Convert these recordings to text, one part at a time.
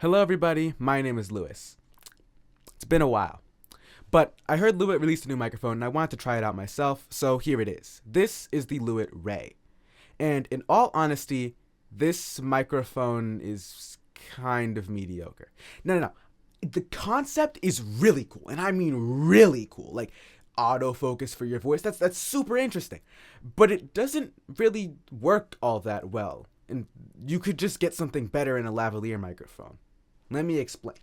Hello everybody, my name is Lewis. It's been a while, but I heard Lewitt released a new microphone and I wanted to try it out myself, so here it is. This is the Lewitt Ray, and in all honesty, this microphone is kind of mediocre. No. The concept is really cool, and I mean really cool. Like, autofocus for your voice, that's super interesting. But it doesn't really work all that well, and you could just get something better in a lavalier microphone. Let me explain.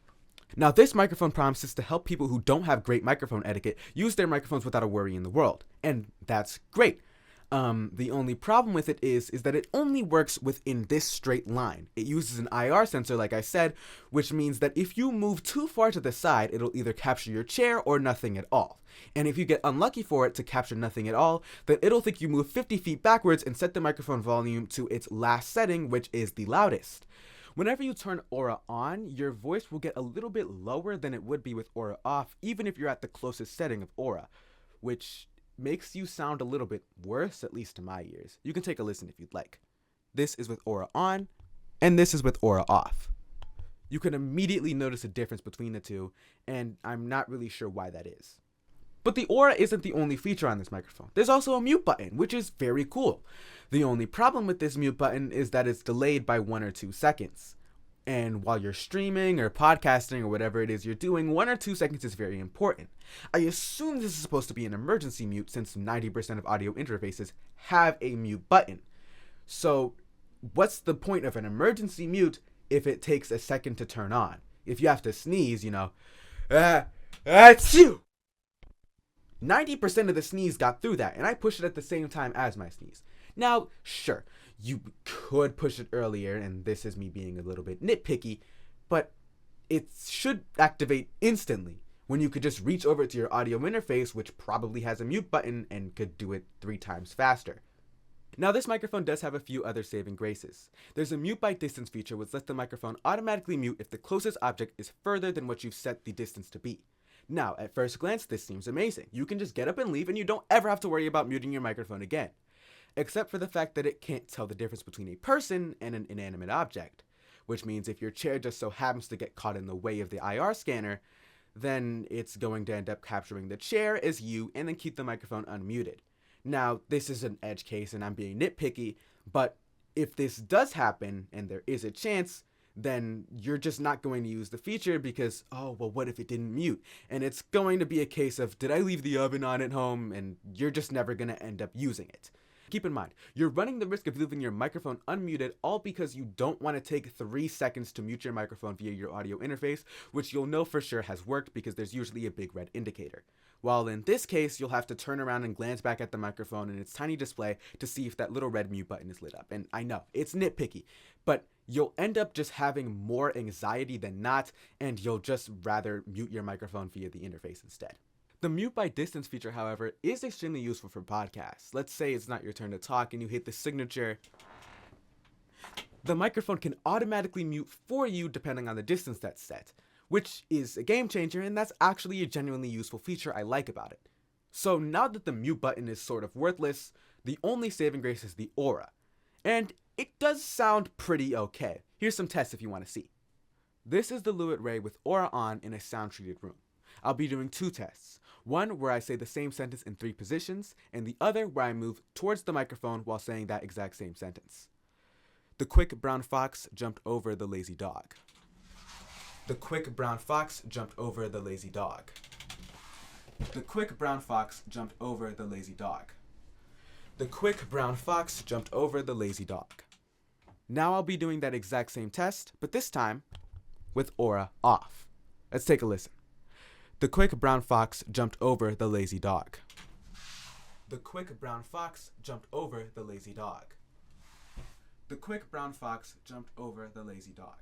Now, this microphone promises to help people who don't have great microphone etiquette use their microphones without a worry in the world, and that's great. The only problem with it is that it only works within this straight line. It uses an IR sensor, like I said, which means that if you move too far to the side, it'll either capture your chair or nothing at all. And if you get unlucky for it to capture nothing at all, then it'll think you move 50 feet backwards and set the microphone volume to its last setting, which is the loudest. Whenever you turn Aura on, your voice will get a little bit lower than it would be with Aura off, even if you're at the closest setting of Aura, which makes you sound a little bit worse, at least to my ears. You can take a listen if you'd like. This is with Aura on, and this is with Aura off. You can immediately notice a difference between the two, and I'm not really sure why that is. But the Aura isn't the only feature on this microphone. There's also a mute button, which is very cool. The only problem with this mute button is that it's delayed by 1 or 2 seconds. And while you're streaming or podcasting or whatever it is you're doing, 1 or 2 seconds is very important. I assume this is supposed to be an emergency mute since 90% of audio interfaces have a mute button. So what's the point of an emergency mute if it takes a second to turn on? If you have to sneeze, achoo! 90% of the sneeze got through that, and I pushed it at the same time as my sneeze. Now, sure, you could push it earlier, and this is me being a little bit nitpicky, but it should activate instantly when you could just reach over to your audio interface, which probably has a mute button, and could do it 3 times faster. Now, this microphone does have a few other saving graces. There's a mute by distance feature which lets the microphone automatically mute if the closest object is further than what you've set the distance to be. Now, at first glance, this seems amazing. You can just get up and leave, and you don't ever have to worry about muting your microphone again. Except for the fact that it can't tell the difference between a person and an inanimate object, which means if your chair just so happens to get caught in the way of the IR scanner, then it's going to end up capturing the chair as you and then keep the microphone unmuted. Now, this is an edge case and I'm being nitpicky, but if this does happen and there is a chance, then you're just not going to use the feature because, what if it didn't mute? And it's going to be a case of, did I leave the oven on at home? And you're just never going to end up using it. Keep in mind, you're running the risk of leaving your microphone unmuted all because you don't want to take 3 seconds to mute your microphone via your audio interface, which you'll know for sure has worked because there's usually a big red indicator. While in this case, you'll have to turn around and glance back at the microphone and its tiny display to see if that little red mute button is lit up. And I know, it's nitpicky, but you'll end up just having more anxiety than not, and you'll just rather mute your microphone via the interface instead. The mute by distance feature, however, is extremely useful for podcasts. Let's say it's not your turn to talk and you hit the signature. The microphone can automatically mute for you depending on the distance that's set, which is a game changer, and that's actually a genuinely useful feature I like about it. So now that the mute button is sort of worthless, the only saving grace is the Aura. And it does sound pretty okay. Here's some tests if you want to see. This is the Lewitt Ray with Aura on in a sound-treated room. I'll be doing 2 tests. One where I say the same sentence in 3 positions, and the other where I move towards the microphone while saying that exact same sentence. The quick brown fox jumped over the lazy dog. The quick brown fox jumped over the lazy dog. The quick brown fox jumped over the lazy dog. The quick brown fox jumped over the lazy dog. Now I'll be doing that exact same test, but this time with Aura off. Let's take a listen. The quick brown fox jumped over the lazy dog. The quick brown fox jumped over the lazy dog. The quick brown fox jumped over the lazy dog.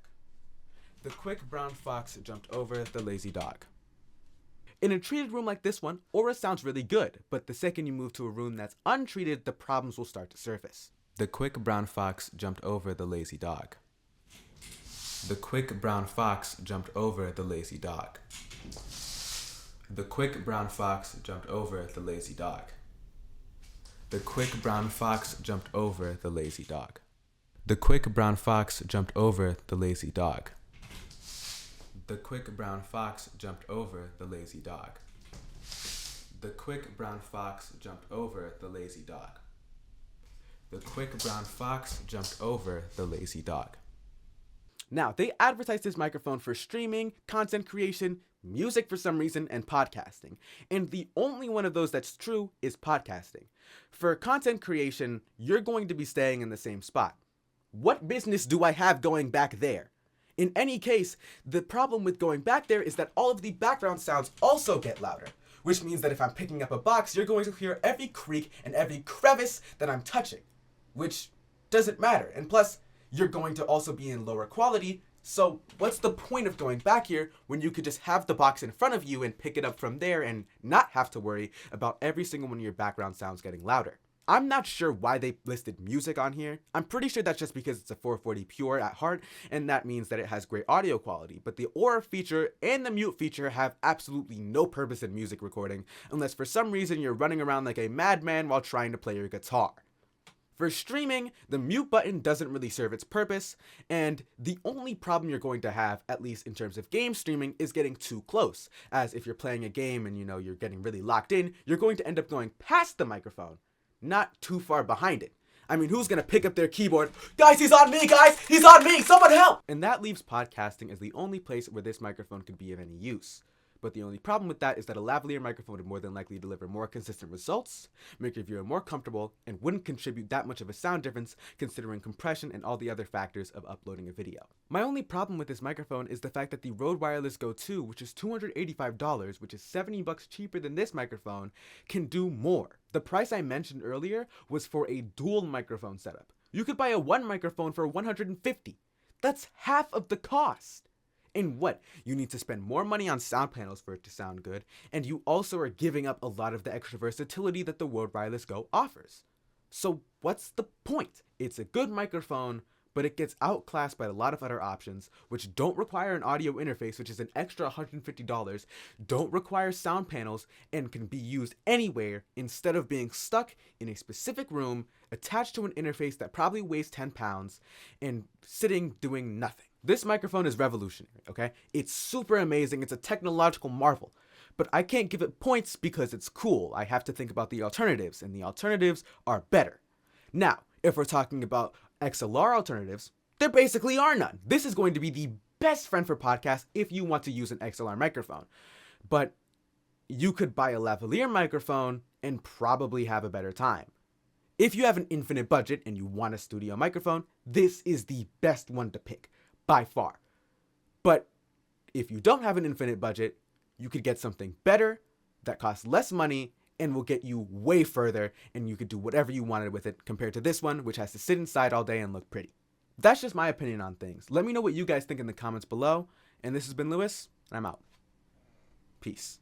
The quick brown fox jumped over the lazy dog. In a treated room like this one, Aura sounds really good, but the second you move to a room that's untreated, the problems will start to surface. The quick brown fox jumped over the lazy dog. The quick brown fox jumped over the lazy dog. The quick brown fox jumped over the lazy dog. The quick brown fox jumped over the lazy dog. The quick brown fox jumped over the lazy dog. The quick brown fox jumped over the lazy dog. The quick brown fox jumped over the lazy dog. The quick brown fox jumped over the lazy dog. Now, they advertise this microphone for streaming, content creation, music for some reason, and podcasting. And the only one of those that's true is podcasting. For content creation, you're going to be staying in the same spot. What business do I have going back there? In any case, the problem with going back there is that all of the background sounds also get louder, which means that if I'm picking up a box, you're going to hear every creak and every crevice that I'm touching, which doesn't matter. And plus, you're going to also be in lower quality, so what's the point of going back here when you could just have the box in front of you and pick it up from there and not have to worry about every single one of your background sounds getting louder? I'm not sure why they listed music on here. I'm pretty sure that's just because it's a 440 pure at heart, and that means that it has great audio quality. But the aura feature and the mute feature have absolutely no purpose in music recording, unless for some reason you're running around like a madman while trying to play your guitar. For streaming, the mute button doesn't really serve its purpose, and the only problem you're going to have, at least in terms of game streaming, is getting too close. As if you're playing a game and you're getting really locked in, you're going to end up going past the microphone, not too far behind it. I mean, who's gonna pick up their keyboard? Guys, he's on me, guys! He's on me! Someone help! And that leaves podcasting as the only place where this microphone could be of any use. But the only problem with that is that a lavalier microphone would more than likely deliver more consistent results, make your viewer more comfortable, and wouldn't contribute that much of a sound difference considering compression and all the other factors of uploading a video. My only problem with this microphone is the fact that the Rode Wireless Go 2, which is $285, which is $70 cheaper than this microphone, can do more. The price I mentioned earlier was for a dual microphone setup. You could buy a one microphone for $150. That's half of the cost. And what? You need to spend more money on sound panels for it to sound good, and you also are giving up a lot of the extra versatility that the Rode Wireless Go offers. So what's the point? It's a good microphone, but it gets outclassed by a lot of other options, which don't require an audio interface, which is an extra $150, don't require sound panels, and can be used anywhere instead of being stuck in a specific room, attached to an interface that probably weighs 10 pounds, and sitting doing nothing. This microphone is revolutionary, okay? It's super amazing, it's a technological marvel, but I can't give it points because it's cool. I have to think about the alternatives, and the alternatives are better. Now, if we're talking about XLR alternatives, there basically are none. This is going to be the best friend for podcasts if you want to use an XLR microphone. But you could buy a lavalier microphone and probably have a better time. If you have an infinite budget and you want a studio microphone, this is the best one to pick, by far. But if you don't have an infinite budget, you could get something better that costs less money and will get you way further, and you could do whatever you wanted with it compared to this one, which has to sit inside all day and look pretty. That's just my opinion on things. Let me know what you guys think in the comments below, and this has been Lewis, and I'm out. Peace.